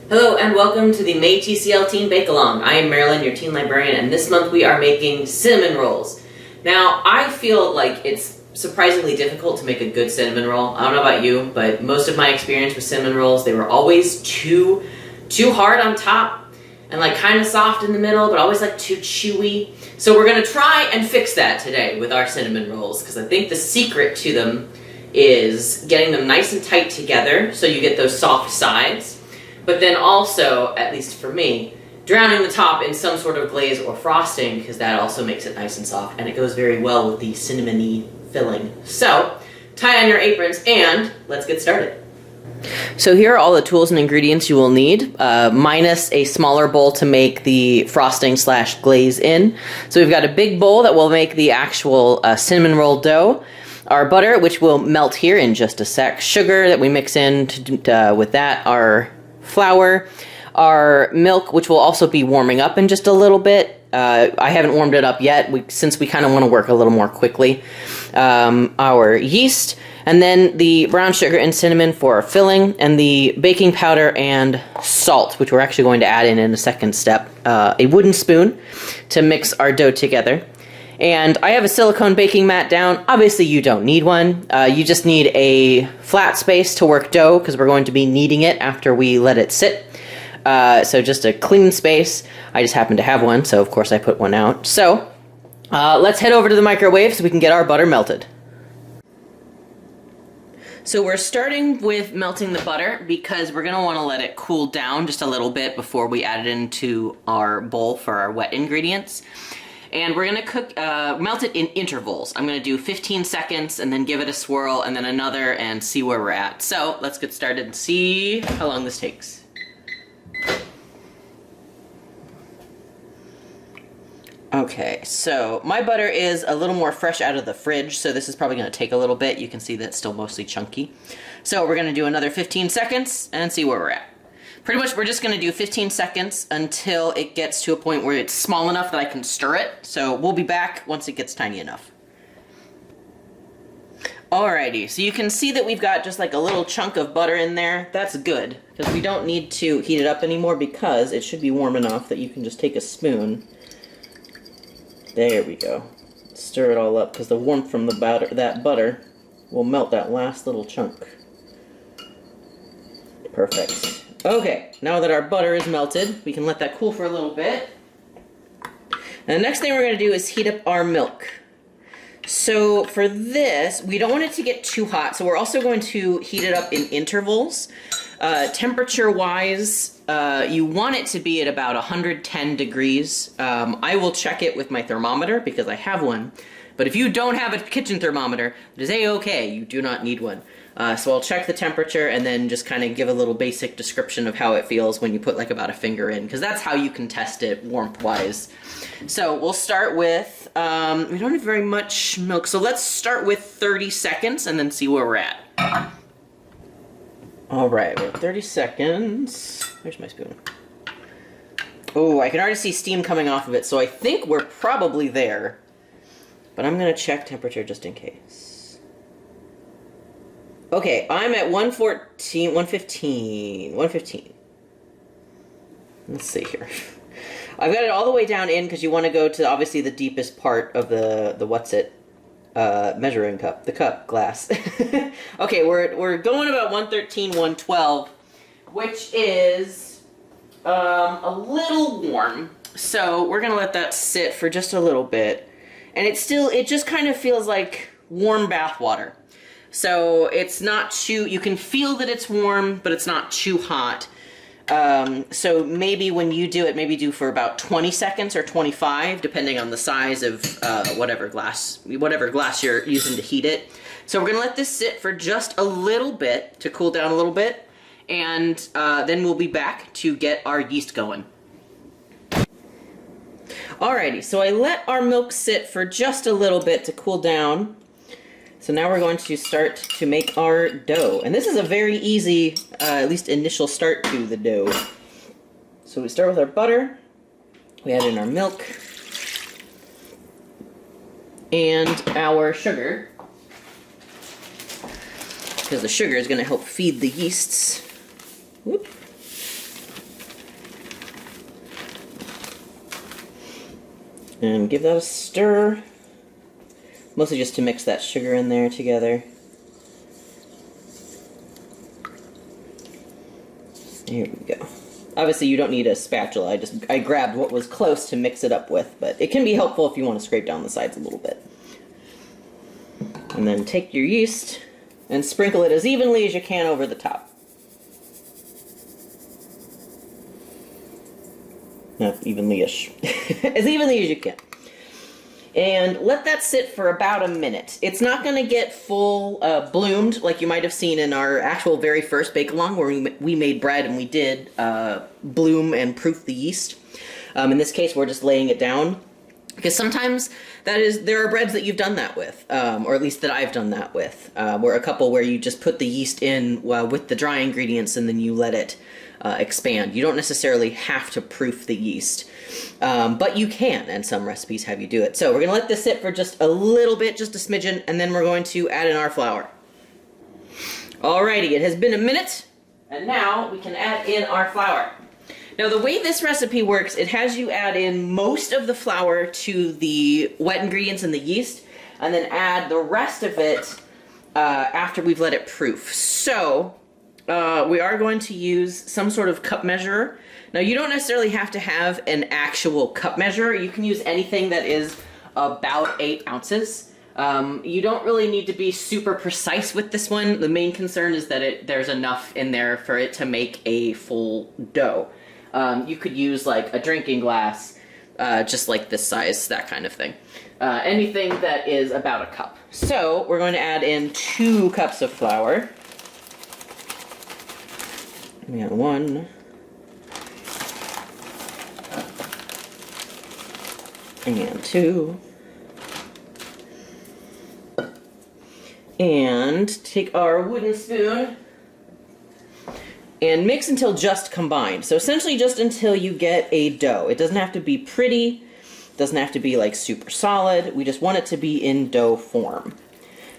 Hello and welcome to the May TCL Teen Bakealong. I am Marilyn, your teen librarian, and this month we are making cinnamon rolls. Now, I feel like it's surprisingly difficult to make a good cinnamon roll. I don't know about you, but most of my experience with cinnamon rolls, they were always too hard on top and like kind of soft in the middle, but always like too chewy. So we're gonna try and fix that today with our cinnamon rolls, because I think the secret to them is getting them nice and tight together so you get those soft sides. But then also, at least for me, drowning the top in some sort of glaze or frosting, because that also makes it nice and soft, and it goes very well with the cinnamony filling. So, tie on your aprons, and let's get started. So here are all the tools and ingredients you will need, minus a smaller bowl to make the frosting / glaze in. So we've got a big bowl that will make the actual cinnamon roll dough, our butter, which will melt here in just a sec, sugar that we mix in with that, our flour, our milk, which will also be warming up in just a little bit. I haven't warmed it up yet, since we kind of want to work a little more quickly. Our yeast, and then the brown sugar and cinnamon for our filling, and the baking powder and salt, which we're actually going to add in a second step. A wooden spoon to mix our dough together. And I have a silicone baking mat down. Obviously you don't need one. You just need a flat space to work dough, because we're going to be kneading it after we let it sit. So just a clean space. I just happen to have one, so of course I put one out. So let's head over to the microwave so we can get our butter melted. So we're starting with melting the butter because we're going to want to let it cool down just a little bit before we add it into our bowl for our wet ingredients. And we're going to melt it in intervals. I'm going to do 15 seconds and then give it a swirl and then another and see where we're at. So let's get started and see how long this takes. Okay, so my butter is a little more fresh out of the fridge, so this is probably going to take a little bit. You can see that it's still mostly chunky. So we're going to do another 15 seconds and see where we're at. Pretty much we're just going to do 15 seconds until it gets to a point where it's small enough that I can stir it. So we'll be back once it gets tiny enough. Alrighty, so you can see that we've got just like a little chunk of butter in there. That's good, because we don't need to heat it up anymore, because it should be warm enough that you can just take a spoon. There we go. Stir it all up, because the warmth from that butter will melt that last little chunk. Perfect. Okay, now that our butter is melted, we can let that cool for a little bit. And the next thing we're going to do is heat up our milk. So for this, we don't want it to get too hot, so we're also going to heat it up in intervals. Temperature-wise, you want it to be at about 110 degrees. I will check it with my thermometer, because I have one. But if you don't have a kitchen thermometer, it is a-okay. You do not need one. So I'll check the temperature and then just kind of give a little basic description of how it feels when you put like about a finger in, because that's how you can test it warmth-wise. So we'll start with, we don't have very much milk, so let's start with 30 seconds and then see where we're at. Alright, we're at 30 seconds. Where's my spoon? Oh, I can already see steam coming off of it, so I think we're probably there. But I'm going to check temperature just in case. Okay, I'm at 115. Let's see here. I've got it all the way down in, because you want to go to, obviously, the deepest part of the measuring cup. The cup glass. Okay, we're going about 113, 112, which is a little warm. So we're going to let that sit for just a little bit. And it just kind of feels like warm bath water. So it's not too, you can feel that it's warm, but it's not too hot. So maybe when you do it, maybe do for about 20 seconds or 25, depending on the size of whatever glass you're using to heat it. So we're going to let this sit for just a little bit to cool down a little bit. And then we'll be back to get our yeast going. Alrighty, so I let our milk sit for just a little bit to cool down. So now we're going to start to make our dough. And this is a very easy, at least initial start to the dough. So we start with our butter. We add in our milk. And our sugar. Because the sugar is going to help feed the yeasts. Whoop. And give that a stir. Mostly just to mix that sugar in there together. Here we go. Obviously you don't need a spatula, I grabbed what was close to mix it up with, but it can be helpful if you want to scrape down the sides a little bit. And then take your yeast and sprinkle it as evenly as you can over the top. Not evenly-ish. As evenly as you can. And let that sit for about a minute. It's not going to get full bloomed like you might have seen in our actual very first Bakealong where we made bread and we did bloom and proof the yeast. In this case, we're just laying it down because sometimes there are breads that you've done that with, or at least that I've done that with, where a couple where you just put the yeast in with the dry ingredients and then you let it expand. You don't necessarily have to proof the yeast. But you can, and some recipes have you do it. So we're going to let this sit for just a little bit, just a smidgen, and then we're going to add in our flour. Alrighty, it has been a minute, and now we can add in our flour. Now the way this recipe works, it has you add in most of the flour to the wet ingredients and the yeast, and then add the rest of it after we've let it proof. So we are going to use some sort of cup measurer. Now you don't necessarily have to have an actual cup measure. You can use anything that is about 8 ounces. You don't really need to be super precise with this one. The main concern is that there's enough in there for it to make a full dough. You could use like a drinking glass, just like this size, that kind of thing. Anything that is about a cup. So we're going to add in 2 cups of flour. We got 1. And 2. And take our wooden spoon and mix until just combined. So essentially just until you get a dough. It doesn't have to be pretty, doesn't have to be like super solid. We just want it to be in dough form.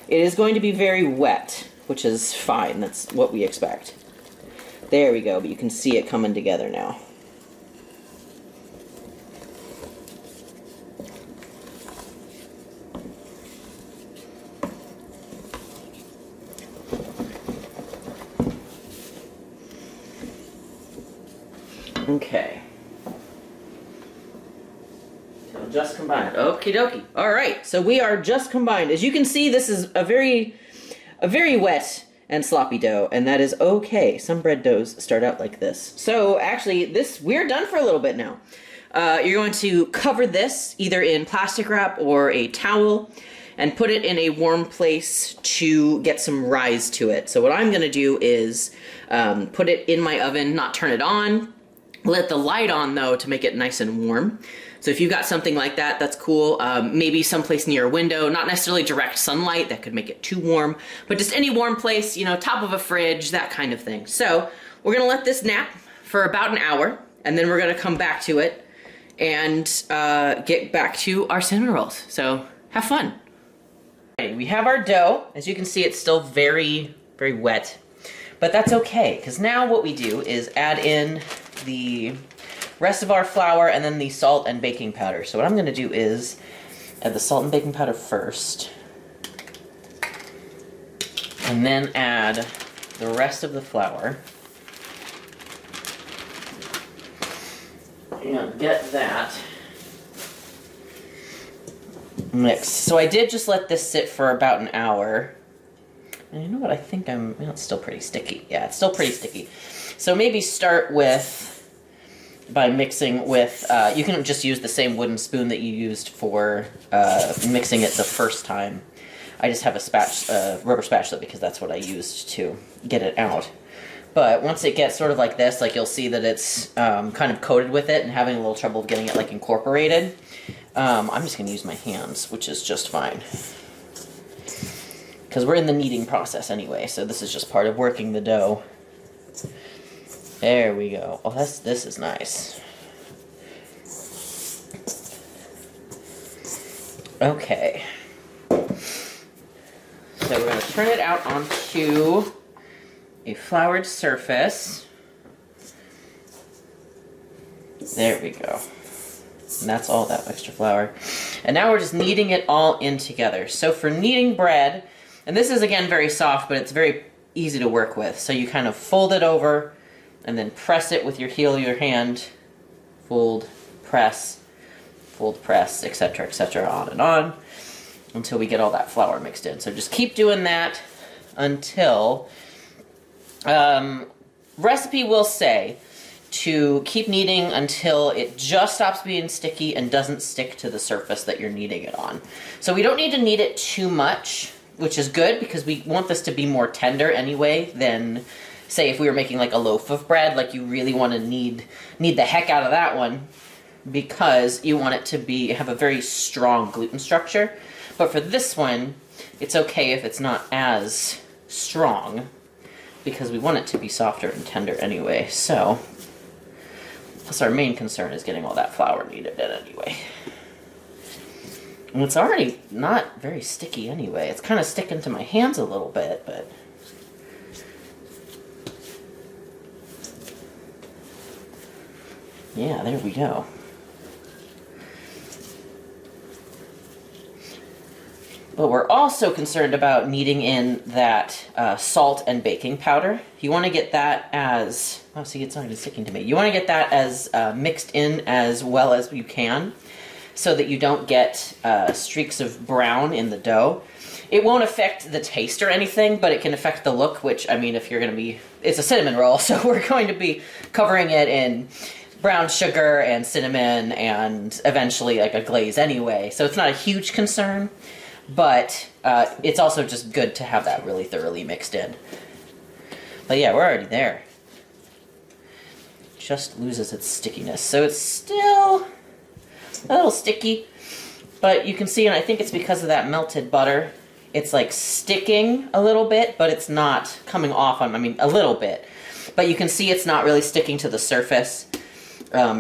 It is going to be very wet, which is fine. That's what we expect. There we go, but you can see it coming together now. Okay. So just combined. Okie dokie. Alright, so we are just combined. As you can see, this is a very wet and sloppy dough, and that is okay. Some bread doughs start out like this. So actually, we're done for a little bit now. You're going to cover this either in plastic wrap or a towel and put it in a warm place to get some rise to it. So what I'm going to do is put it in my oven, not turn it on. Let the light on, though, to make it nice and warm. So if you've got something like that, that's cool. Maybe someplace near a window, not necessarily direct sunlight, that could make it too warm, but just any warm place, you know, top of a fridge, that kind of thing. So we're gonna let this nap for about an hour, and then we're gonna come back to it and get back to our cinnamon rolls. So have fun. Okay, we have our dough. As you can see, it's still very, very wet, but that's okay, because now what we do is add in the rest of our flour and then the salt and baking powder. So what I'm going to do is add the salt and baking powder first, and then add the rest of the flour. And get that mixed. So I did just let this sit for about an hour. And you know what, I think it's still pretty sticky. Yeah, it's still pretty sticky. So maybe start by mixing with, you can just use the same wooden spoon that you used for mixing it the first time. I just have a rubber spatula because that's what I used to get it out. But once it gets sort of like this, like you'll see that it's kind of coated with it and having a little trouble getting it like incorporated. I'm just going to use my hands, which is just fine. Because we're in the kneading process anyway, so this is just part of working the dough. There we go. Oh, this is nice. Okay. So we're going to turn it out onto a floured surface. There we go. And that's all that extra flour. And now we're just kneading it all in together. So for kneading bread, and this is again very soft, but it's very easy to work with. So you kind of fold it over and then press it with your heel of your hand. Fold, press, etc., on and on until we get all that flour mixed in. So just keep doing that until, recipe will say to keep kneading until it just stops being sticky and doesn't stick to the surface that you're kneading it on. So we don't need to knead it too much, which is good because we want this to be more tender anyway than, say, if we were making like a loaf of bread, like you really want to knead the heck out of that one because you want it to have a very strong gluten structure. But for this one, it's okay if it's not as strong because we want it to be softer and tender anyway. So, plus our main concern is getting all that flour kneaded in anyway. And it's already not very sticky anyway. It's kind of sticking to my hands a little bit, but yeah, there we go. But we're also concerned about kneading in that salt and baking powder. You want to get that as, oh, see, it's not even sticking to me. You want to get that as mixed in as well as you can so that you don't get streaks of brown in the dough. It won't affect the taste or anything, but it can affect the look, which, I mean, if you're going to be, it's a cinnamon roll, so we're going to be covering it in brown sugar and cinnamon and eventually like a glaze anyway. So it's not a huge concern. But it's also just good to have that really thoroughly mixed in. But yeah, we're already there. Just loses its stickiness. So it's still a little sticky. But you can see, and I think it's because of that melted butter, it's like sticking a little bit, but it's not coming off on, I mean, a little bit. But you can see it's not really sticking to the surface.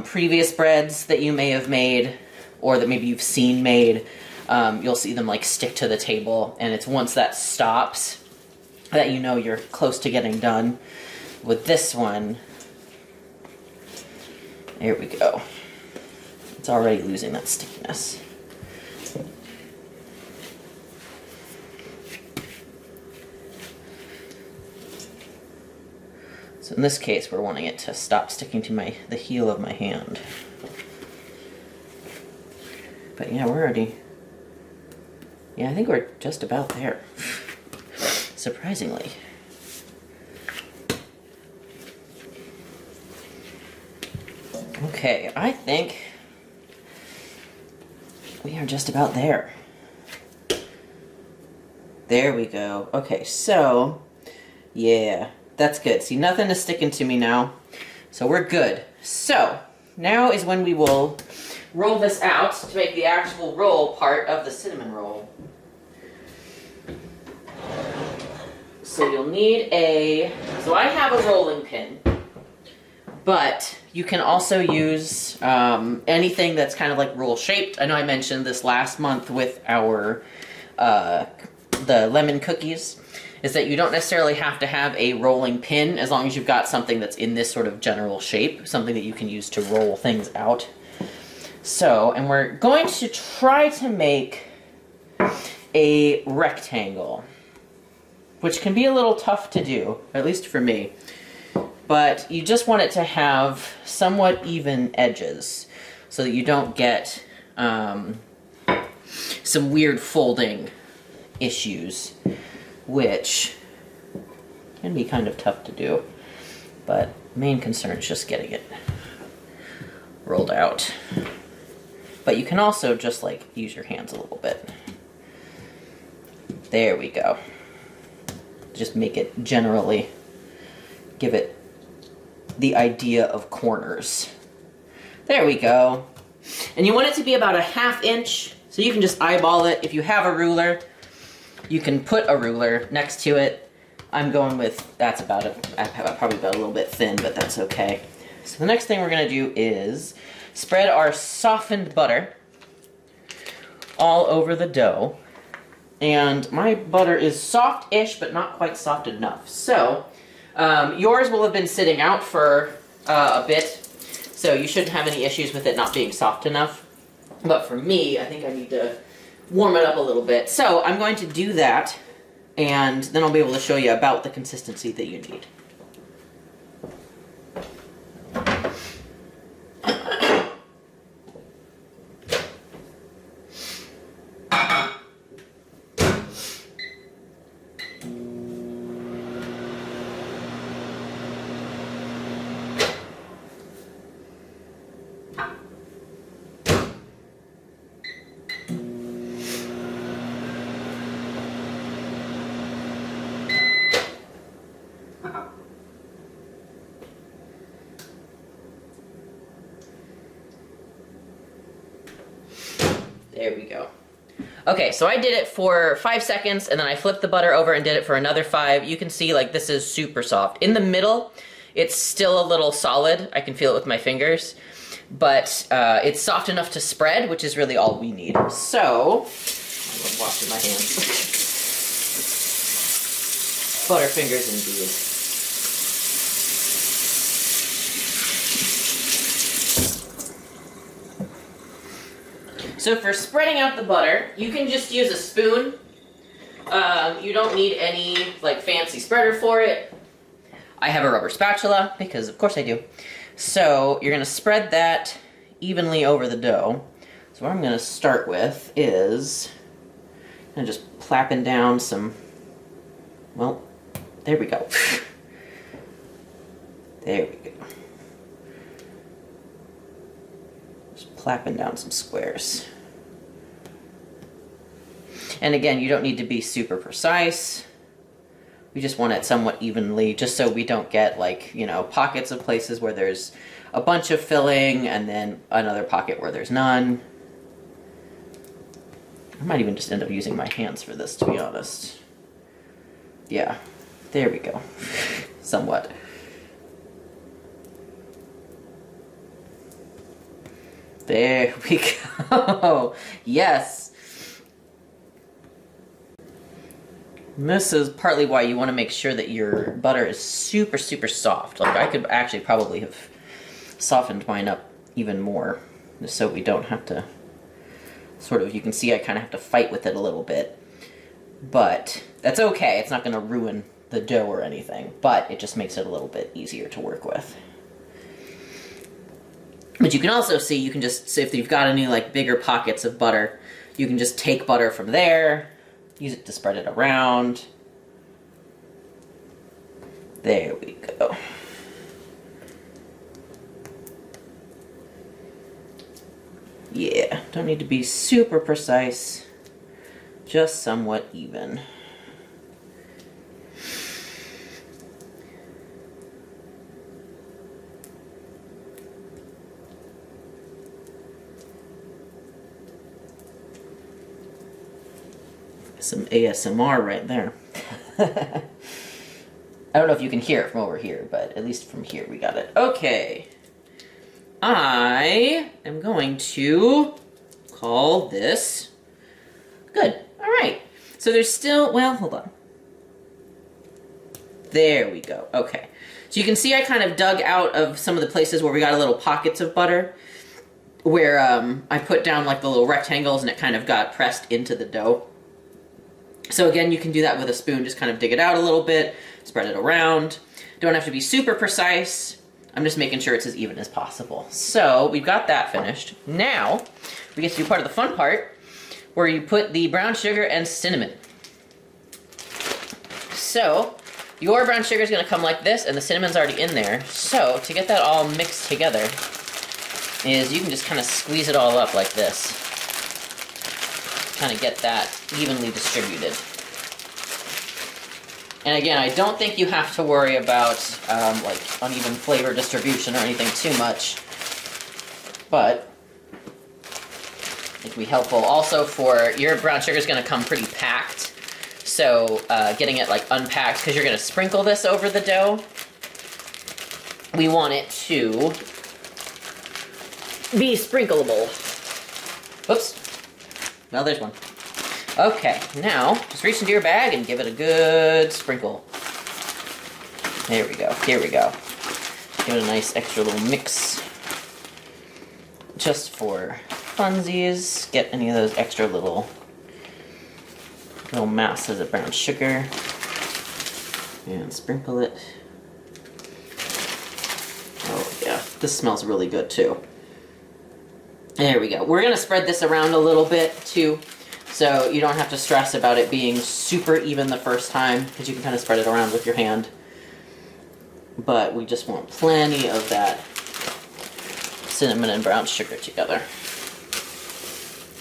Previous breads that you may have made, or that maybe you've seen made, you'll see them like stick to the table, and it's once that stops that you know you're close to getting done. With this one, there we go. It's already losing that stickiness. So in this case, we're wanting it to stop sticking to the heel of my hand. But yeah, we're already, yeah, I think we're just about there, surprisingly. Okay, I think we are just about there. There we go. Okay, so, yeah, that's good. See, nothing is sticking to me now, so we're good. So, now is when we will roll this out to make the actual roll part of the cinnamon roll. So you'll need so I have a rolling pin, but you can also use anything that's kind of like roll shaped. I know I mentioned this last month with our, the lemon cookies, is that you don't necessarily have to have a rolling pin as long as you've got something that's in this sort of general shape, something that you can use to roll things out. So, and we're going to try to make a rectangle, which can be a little tough to do, at least for me. But you just want it to have somewhat even edges so that you don't get some weird folding issues, which can be kind of tough to do. But main concern is just getting it rolled out. But you can also just like use your hands a little bit. There we go. Just make it generally, give it the idea of corners. There we go. And you want it to be about a 1/2 inch, so you can just eyeball it. If you have a ruler, you can put a ruler next to it. I'm going with, that's about it. I probably got a little bit thin, but that's okay. So the next thing we're gonna do is spread our softened butter all over the dough. And my butter is soft-ish, but not quite soft enough. So, yours will have been sitting out for a bit, so you shouldn't have any issues with it not being soft enough. But for me, I think I need to warm it up a little bit. So I'm going to do that, and then I'll be able to show you about the consistency that you need. There we go. Okay, so I did it for 5 seconds, and then I flipped the butter over and did it for another 5. You can see, like, this is super soft. In the middle, it's still a little solid. I can feel it with my fingers. But it's soft enough to spread, which is really all we need. So, I'm washing my hands. Butterfingers indeed. So for spreading out the butter, you can just use a spoon. You don't need any like fancy spreader for it. I have a rubber spatula because of course I do. So you're gonna spread that evenly over the dough. So what I'm gonna start with is I'm just plapping down some, well, there we go. There we go. Just plapping down some squares. And again, you don't need to be super precise. We just want it somewhat evenly, just so we don't get like, you know, pockets of places where there's a bunch of filling and then another pocket where there's none. I might even just end up using my hands for this, to be honest. Yeah, there we go. Somewhat. There we go. Yes. And this is partly why you want to make sure that your butter is super, super soft. Like I could actually probably have softened mine up even more, just so we don't have to sort of, you can see I kind of have to fight with it a little bit. But that's okay. It's not going to ruin the dough or anything, but it just makes it a little bit easier to work with. But you can also see, you can just, so if you've got any like bigger pockets of butter, you can just take butter from there, use it to spread it around. There we go. Yeah, don't need to be super precise, just somewhat even. Some ASMR right there. I don't know if you can hear it from over here, but at least from here we got it. Okay. I am going to call this good. All right. So there's still, well, hold on. There we go. Okay. So you can see I kind of dug out of some of the places where we got a little pockets of butter, where I put down like the little rectangles and it kind of got pressed into the dough. So again, you can do that with a spoon, just kind of dig it out a little bit, spread it around. Don't have to be super precise. I'm just making sure it's as even as possible. So we've got that finished. Now we get to do part of the fun part where you put the brown sugar and cinnamon. So your brown sugar is going to come like this and the cinnamon's already in there. So to get that all mixed together is you can just kind of squeeze it all up like this. Kind of get that evenly distributed. And again, I don't think you have to worry about like uneven flavor distribution or anything too much, but it can be helpful. Also, for your brown sugar is going to come pretty packed, so getting it like unpacked, because you're going to sprinkle this over the dough, we want it to be sprinkleable. Whoops. Well, there's one. Okay, now just reach into your bag and give it a good sprinkle. There we go. Here we go. Give it a nice extra little mix just for funsies. Get any of those extra little masses of brown sugar. And sprinkle it. Oh yeah, this smells really good too. There we go. We're gonna spread this around a little bit too, so you don't have to stress about it being super even the first time, because you can kind of spread it around with your hand. But we just want plenty of that cinnamon and brown sugar together.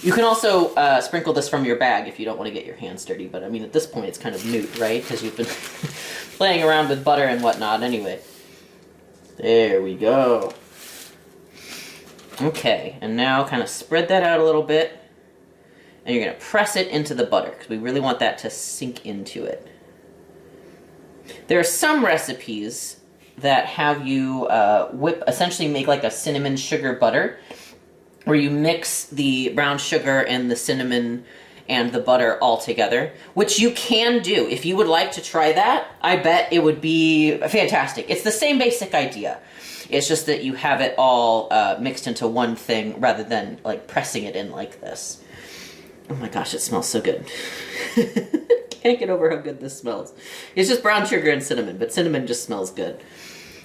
You can also sprinkle this from your bag if you don't want to get your hands dirty, but I mean at this point it's kind of moot, right? Because you've been playing around with butter and whatnot anyway. There we go. Okay, and now kind of spread that out a little bit, and you're going to press it into the butter, because we really want that to sink into it. There are some recipes that have you essentially make like a cinnamon sugar butter, where you mix the brown sugar and the cinnamon and the butter all together, which you can do. If you would like to try that, I bet it would be fantastic. It's the same basic idea. It's just that you have it all mixed into one thing rather than like pressing it in like this. Oh my gosh, it smells so good. Can't get over how good this smells. It's just brown sugar and cinnamon, but cinnamon just smells good.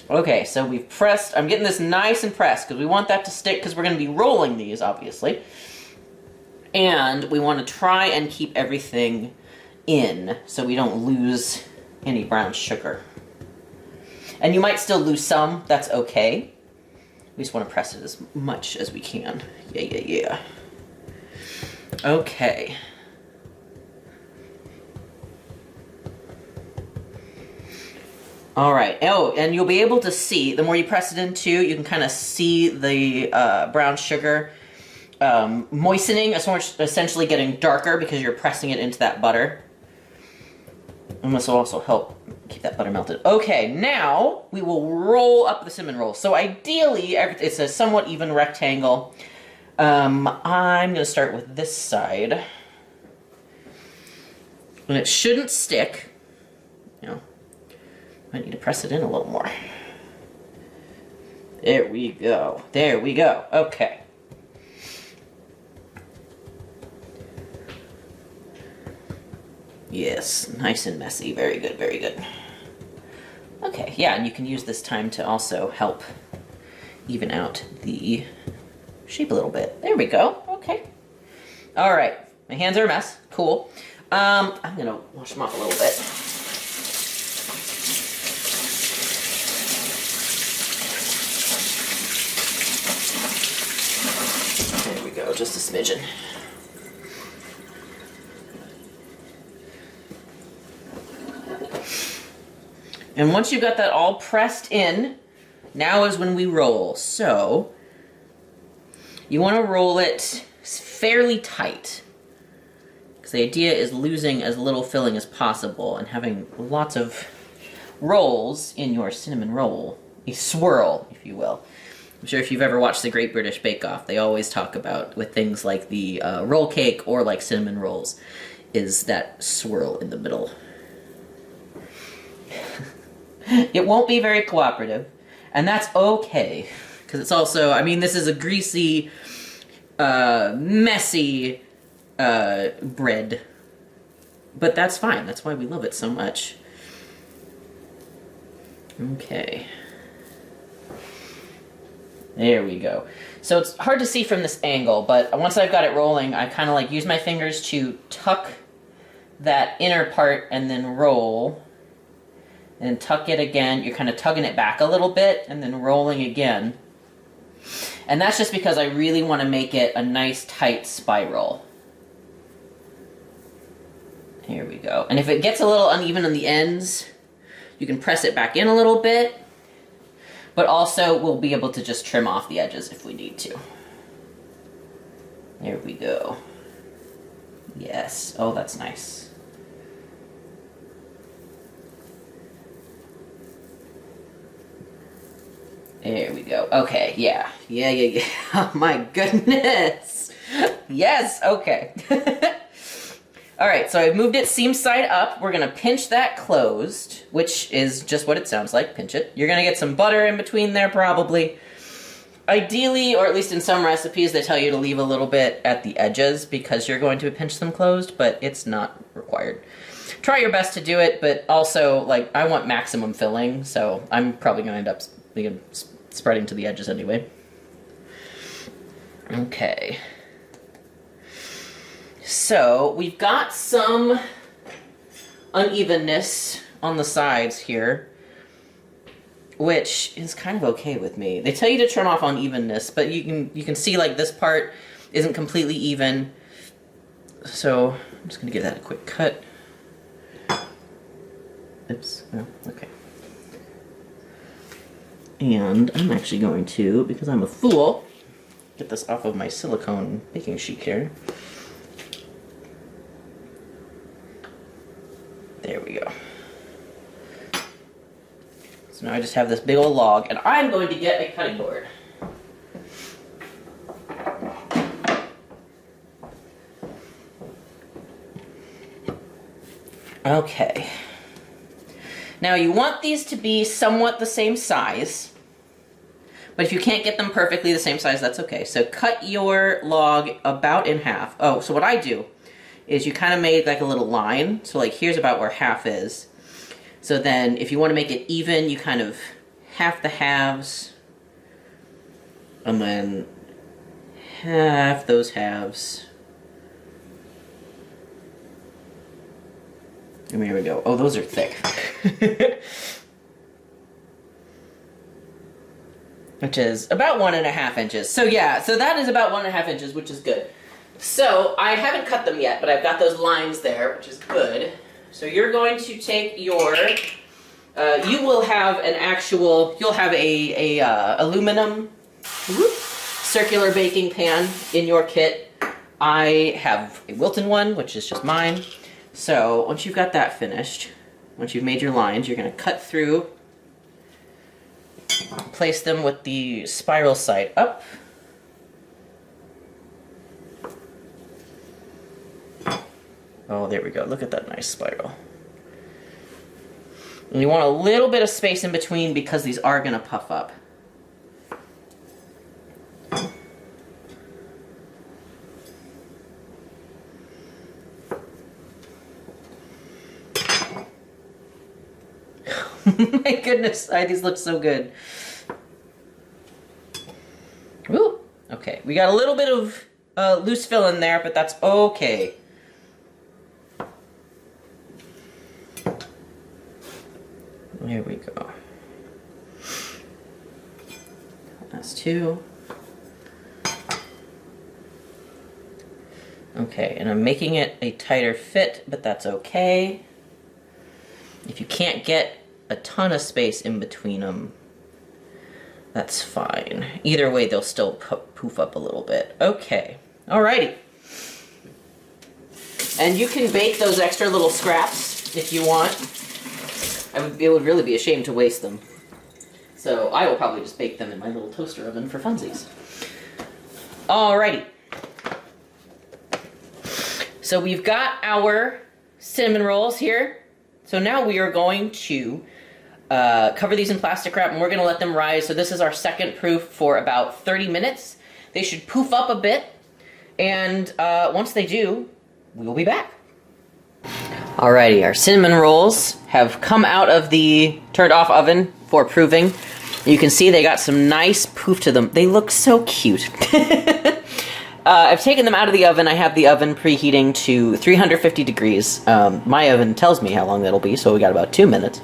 Okay, so we've pressed, I'm getting this nice and pressed because we want that to stick because we're going to be rolling these, obviously. And we want to try and keep everything in so we don't lose any brown sugar. And you might still lose some, that's okay. We just want to press it as much as we can. Yeah. Okay. All right. Oh, and you'll be able to see, the more you press it in too, you can kind of see the brown sugar moistening, essentially getting darker because you're pressing it into that butter. And this will also help keep that butter melted. Okay, now we will roll up the cinnamon roll. So ideally, it's a somewhat even rectangle. I'm going to start with this side. And it shouldn't stick. You know, I need to press it in a little more. There we go. There we go. Okay. Yes, nice and messy. Very good, very good. Okay, yeah, and you can use this time to also help even out the shape a little bit. There we go. Okay. All right. My hands are a mess. Cool. I'm going to wash them off a little bit. There we go, just a smidgen. And once you've got that all pressed in, now is when we roll. So, you want to roll it fairly tight. Because the idea is losing as little filling as possible and having lots of rolls in your cinnamon roll. A swirl, if you will. I'm sure if you've ever watched the Great British Bake Off, they always talk about, with things like the roll cake or like cinnamon rolls, is that swirl in the middle. It won't be very cooperative, and that's okay, because it's also, I mean, this is a greasy, messy bread, but that's fine. That's why we love it so much. Okay. There we go. So it's hard to see from this angle, but once I've got it rolling, I kind of like use my fingers to tuck that inner part and then roll. And tuck it again. You're kind of tugging it back a little bit and then rolling again. And that's just because I really want to make it a nice tight spiral. Here we go. And if it gets a little uneven on the ends, you can press it back in a little bit. But also, we'll be able to just trim off the edges if we need to. There we go. Yes. Oh, that's nice. There we go. Okay, yeah. Yeah. Oh my goodness. Yes, okay. Alright, so I've moved it seam side up. We're going to pinch that closed, which is just what it sounds like. Pinch it. You're going to get some butter in between there, probably. ideally, or at least in some recipes, they tell you to leave a little bit at the edges because you're going to pinch them closed, but it's not required. Try your best to do it, but also, like, I want maximum filling, so I'm probably going to end up spreading to the edges anyway. Okay. So, we've got some unevenness on the sides here, which is kind of okay with me. They tell you to turn off unevenness, but you can see, like, this part isn't completely even. So, I'm just going to give that a quick cut. Oops. Oh, okay. And I'm actually going to, because I'm a fool, get this off of my silicone baking sheet here. There we go. So now I just have this big old log, and I'm going to get a cutting board. Okay. Now you want these to be somewhat the same size, but if you can't get them perfectly the same size, that's okay. So cut your log about in half. Oh, so what I do is you kind of make like a little line. So like here's about where half is. So then if you want to make it even, you kind of half the halves, and then half those halves. And here we go. Oh, those are thick. Which is about 1.5 inches. So yeah, so that is about 1.5 inches, which is good. So I haven't cut them yet, but I've got those lines there, which is good. So you're going to take your, you will have an actual, you'll have a aluminum circular baking pan in your kit. I have a Wilton one, which is just mine. So once you've got that finished, once you've made your lines, you're going to cut through, place them with the spiral side up. Oh, there we go. Look at that nice spiral. And you want a little bit of space in between because these are going to puff up. My goodness, these look so good. Woo! Okay, we got a little bit of loose fill in there, but that's okay. There we go. That's two. Okay, and I'm making it a tighter fit, but that's okay. If you can't get a ton of space in between them, that's fine. Either way, they'll still poof up a little bit. Okay, alrighty. And you can bake those extra little scraps if you want. It would really be a shame to waste them. So I will probably just bake them in my little toaster oven for funsies. Alrighty. So we've got our cinnamon rolls here. So now we are going to cover these in plastic wrap, and we're going to let them rise. So this is our second proof for about 30 minutes. They should poof up a bit, and once they do, we will be back. Alrighty, our cinnamon rolls have come out of the turned off oven for proving. You can see they got some nice poof to them. They look so cute. I've taken them out of the oven. I have the oven preheating to 350 degrees. My oven tells me how long that'll be, so we got about 2 minutes.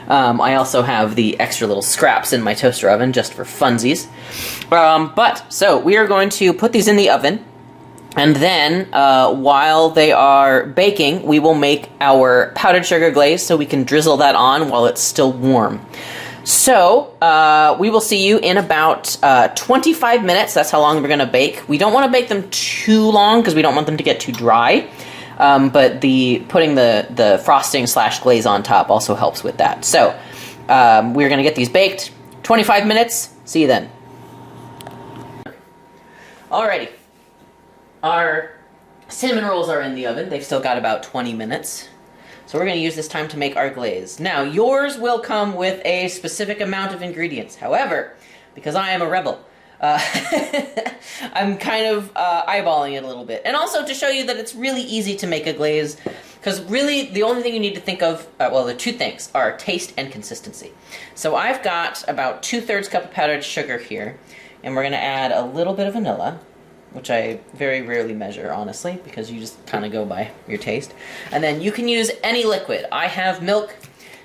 I also have the extra little scraps in my toaster oven just for funsies. So we are going to put these in the oven, and then while they are baking, we will make our powdered sugar glaze so we can drizzle that on while it's still warm. So we will see you in about 25 minutes. That's how long we're going to bake. We don't want to bake them too long because we don't want them to get too dry. But putting the frosting / glaze on top also helps with that. So we're going to get these baked. 25 minutes. See you then. Alrighty. Our cinnamon rolls are in the oven. They've still got about 20 minutes. So we're going to use this time to make our glaze. Now, yours will come with a specific amount of ingredients. However, because I am a rebel, I'm kind of eyeballing it a little bit. And also to show you that it's really easy to make a glaze, because really the only thing you need to think of, well, the two things are taste and consistency. So I've got about 2/3 cup of powdered sugar here, and we're going to add a little bit of vanilla, which I very rarely measure, honestly, because you just kind of go by your taste. And then you can use any liquid. I have milk.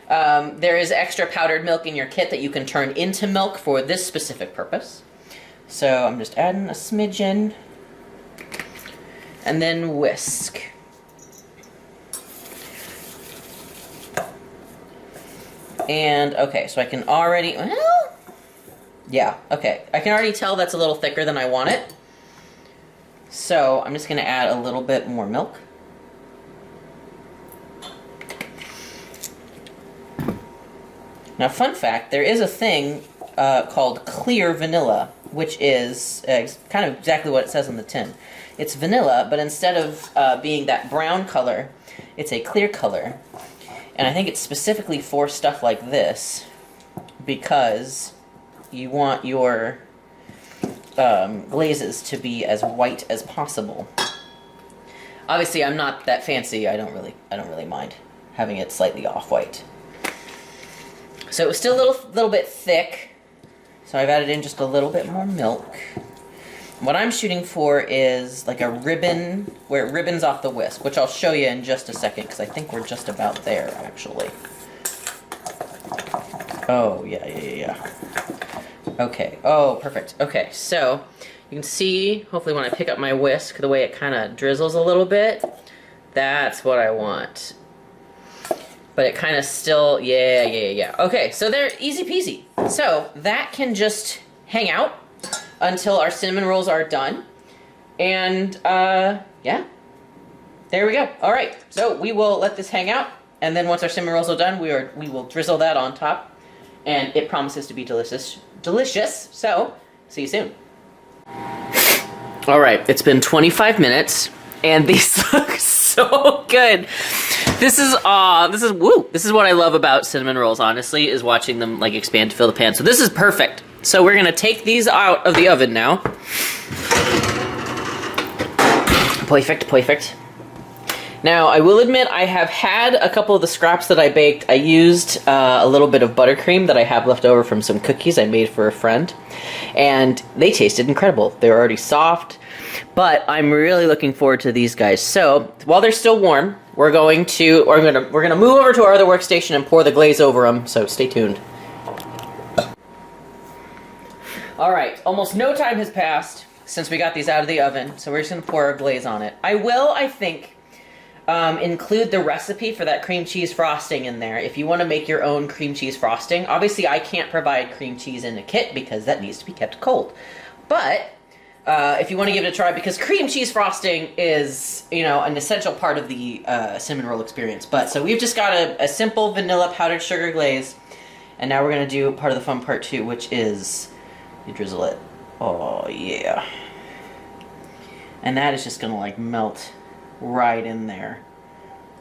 There is extra powdered milk in your kit that you can turn into milk for this specific purpose. So I'm just adding a smidgen, and then whisk. And, okay, so I can already, well, yeah, okay. I can already tell that's a little thicker than I want it. So I'm just going to add a little bit more milk. Now, fun fact, there is a thing called clear vanilla, which is kind of exactly what it says on the tin. It's vanilla, but instead of being that brown color, it's a clear color. And I think it's specifically for stuff like this, because you want your glazes to be as white as possible. Obviously, I'm not that fancy. I don't really mind having it slightly off-white. So it was still a little bit thick, so I've added in just a little bit more milk. What I'm shooting for is like a ribbon, where it ribbons off the whisk, which I'll show you in just a second, because I think we're just about there, actually. Oh, yeah. Okay, oh, perfect. Okay, so you can see, hopefully when I pick up my whisk, the way it kind of drizzles a little bit. That's what I want. But it kind of still, yeah. Okay, so they're easy peasy. So that can just hang out until our cinnamon rolls are done. And, yeah. There we go. All right, so we will let this hang out. And then once our cinnamon rolls are done, we will drizzle that on top. And it promises to be delicious. So, see you soon. All right, it's been 25 minutes, and these look so good. This is what I love about cinnamon rolls, honestly, is watching them like expand to fill the pan. So this is perfect. So we're gonna take these out of the oven now. Perfect. Now, I will admit I have had a couple of the scraps that I baked. I used a little bit of buttercream that I have left over from some cookies I made for a friend, and they tasted incredible. They were already soft, but I'm really looking forward to these guys. So while they're still warm, we're gonna move over to our other workstation and pour the glaze over them. So stay tuned. All right, almost no time has passed since we got these out of the oven, so we're just gonna pour our glaze on it. I will, I think, include the recipe for that cream cheese frosting in there if you want to make your own cream cheese frosting. Obviously, I can't provide cream cheese in a kit because that needs to be kept cold. But if you want to give it a try, because cream cheese frosting is, an essential part of the cinnamon roll experience. But so we've just got a simple vanilla powdered sugar glaze, and now we're going to do part of the fun part too, which is you drizzle it. Oh, yeah. And that is just going to like melt right in there.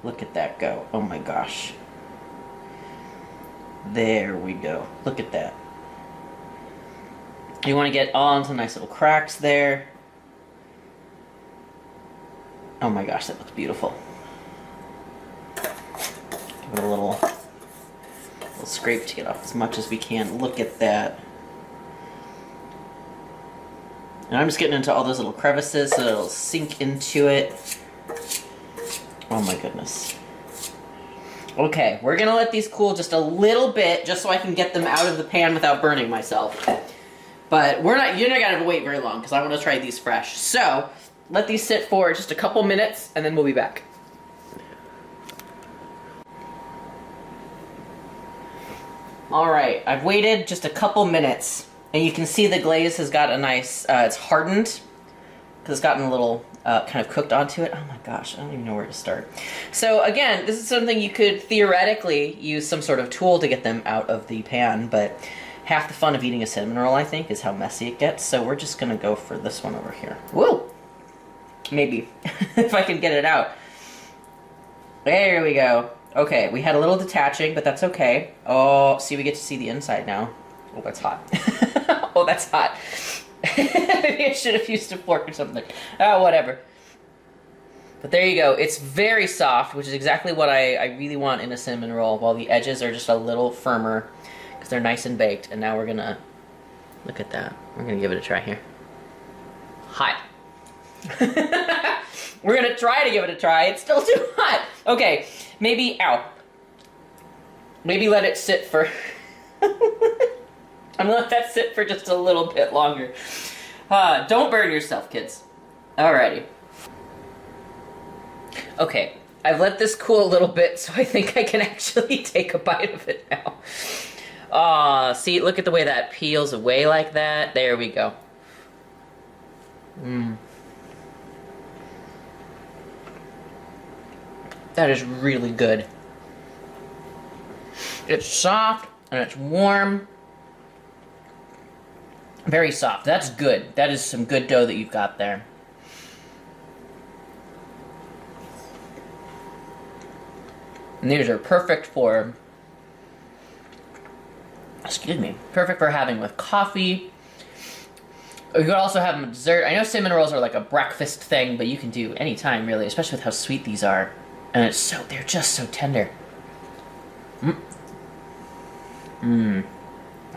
Look at that go. Oh my gosh. There we go. Look at that. You want to get all into nice little cracks there. Oh my gosh, that looks beautiful. Give it a little scrape to get off as much as we can. Look at that. And I'm just getting into all those little crevices so it'll sink into it. Oh my goodness. Okay, we're gonna let these cool just a little bit, just so I can get them out of the pan without burning myself. But you're not gonna wait very long, because I want to try these fresh. So, let these sit for just a couple minutes, and then we'll be back. Alright, I've waited just a couple minutes, and you can see the glaze has got a nice, it's hardened, because it's gotten a little kind of cooked onto it. Oh my gosh, I don't even know where to start. So again, this is something you could theoretically use some sort of tool to get them out of the pan, but half the fun of eating a cinnamon roll, I think, is how messy it gets. So we're just gonna go for this one over here. Woo! Maybe, if I can get it out. There we go. Okay, we had a little detaching, but that's okay. Oh, see, we get to see the inside now. Oh, that's hot. Oh, that's hot. Maybe I should have used a fork or something. Oh, whatever. But there you go. It's very soft, which is exactly what I really want in a cinnamon roll, while the edges are just a little firmer because they're nice and baked. And now we're going to... Look at that. We're going to give it a try here. Hot. We're going to try to give it a try. It's still too hot. Okay. Maybe... Ow. Maybe let it sit for... I'm gonna let that sit for just a little bit longer. Don't burn yourself, kids. Alrighty. Okay, I've let this cool a little bit, so I think I can actually take a bite of it now. See, look at the way that peels away like that. There we go. That is really good. It's soft, and it's warm. Very soft. That's good. That is some good dough that you've got there. And these are perfect for... Excuse me. Perfect for having with coffee. Or you could also have them with dessert. I know cinnamon rolls are like a breakfast thing, but you can do any time, really, especially with how sweet these are. And it's so... They're just so tender.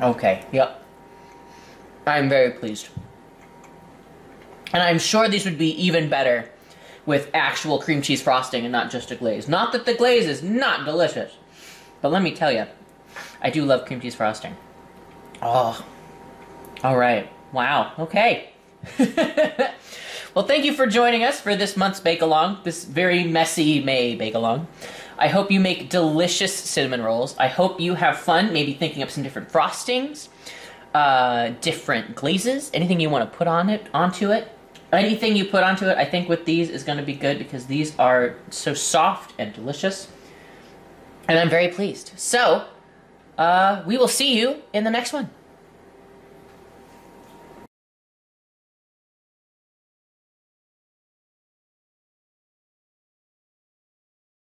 Okay, yep. I'm very pleased. And I'm sure these would be even better with actual cream cheese frosting and not just a glaze. Not that the glaze is not delicious, but let me tell you, I do love cream cheese frosting. Oh, all right. Wow, okay. Well, thank you for joining us for this month's Bakealong, this very messy May Bakealong. I hope you make delicious cinnamon rolls. I hope you have fun maybe thinking up some different frostings, different glazes, anything you want to put onto it. Anything you put onto it, I think with these is going to be good because these are so soft and delicious. And I'm very pleased. So, we will see you in the next one.